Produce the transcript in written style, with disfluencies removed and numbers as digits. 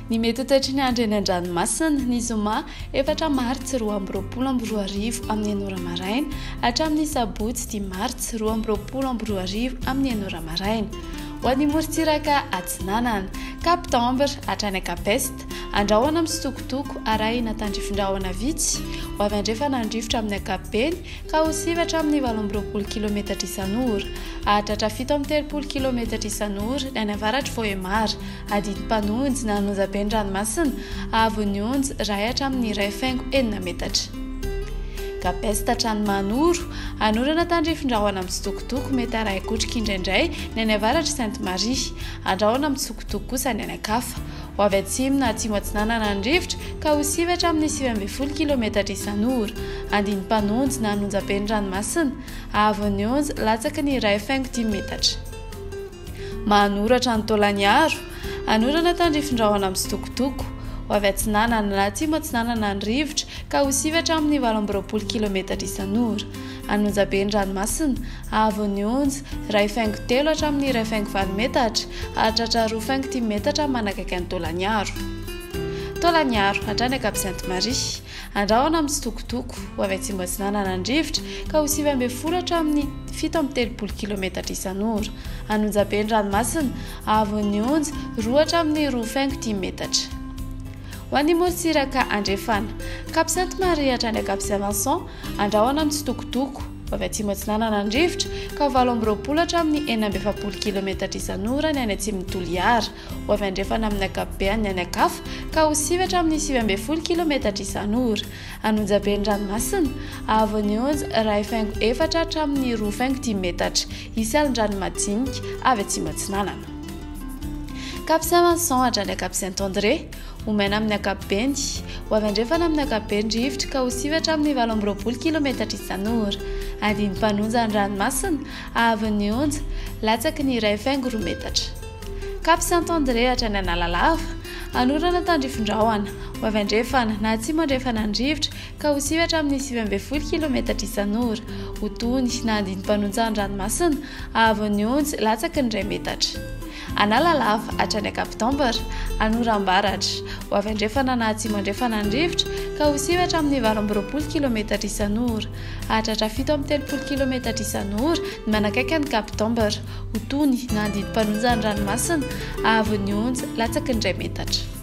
Ny mety toetry ny andro eny an-dranomasina ny zoma 4 martsa 2024 amin'ny 9 maraina hatramin'ny sabotsy 10 martsa 2024 amin'ny 9 maraina. Ho an'ny morontsiraka atsinanana kapitambra hatrany akapesta andrahoana amin'ny sitokotoko arahina tandrifin-drahona vitsy ho avy andrefana andrivotra amin'ny akapobeny ka ho sivatra amin'ny 820 km isan'ora ahatratra 730 km isan'ora ny any avaratra Voemara adiny Mpanonjy na Anonjaben'ny ranomasina ahavon'ny onjy rahatra amin'ny 1.9 metatra. Kapesta hatrany Manoro anorana tandrifin-drahona amin'ny sitokotoko mety araikotrika indraindray ny any avaratra Sainte-Marie andrahoana amin'ny sitokotoko kosa ny any ankafa ho avy atsimo na atsimo atsinanana andrivotra ka ho sivatra amin'ny 920 km isan'ora andiny Mpanonjy na Anonjaben'ny ranomasina ahavon'ny onjy latsaky ny 1.10 metatra. Manoratra ny Taolagnaro anorana tandrifin-drahona amin'ny sitokotoko ho avy atsinanana na atsimo atsinanana ny rivotra ka ho sivatra amin'ny 820 km isan'ora. Anonjaben'ny ranomasina ahavon'ny onjy 1.3 hatramin'ny 1.4 metatra hahatratra 2.10 metatra manakaiky ny Taolagnaro. Taolagnaro hatrany akapy Sainte-Marie andrahoana amin'ny sitokotoko ho avy atsimo atsinanana ny rivotra ka ho 9.10 hatramin'ny 730 km isan'ora. Anonjaben'ny ranomasina ahavon'ny onjy 2 hatramin'ny 2.10 metatra. Ho an'ny morontsiraka andrefana Cap Sainte-Marie hatrany akapy Saint-Vincent andrahoana amin'ny sitokotoko ho avy atsimo atsinanana ny rivotra ka 820 hatramin'ny 970 km isan'ora ny any atsimon'ny Toliara ho avy andrefana amin'ny akapobeany ny any ankafa ka ho sivatra amin'ny 9.10 km isan'ora. Anonjaben'ny ranomasina ahavon'ny onjy 1.4 hatramin'ny 2.10 metatra isalin'ny ranomajinika avy atsimo atsinanana. Cap Saint-Vincent hatrany akapy Saint-André omena amin'ny akapobeny ho avy andrefana amin'ny akapobeny rivotra ka ho sivatra amin'ny 820 km isan'ora. Andiny Mpanonjy ny ranomasina ahavon'ny onjy latsaky ny 1.4 metatra. Cap Saint-André hatrany Analalava anorana tandrifin-drahona ho avy andrefana na atsimo andrefana ny rivotra ka ho sivatra amin'ny 9.10 km isan'ora. Ho tony na andiny Mpanonjy ny ranomasina ahavon'ny onjy latsaky ny 2 metatra. Analalava hatrany akapitambra anoram-baratra ho avy andrefana na atsimo andrefana ny rivotra ka ho sivatra amin'ny 820 km isan'ora hahatratra 730 km isan'ora ny manakaiky ny kapitambra. Ho tony na andiny Mpanonjy ny ranomasina ahavon'ny onjy latsaky ny 2 metatra.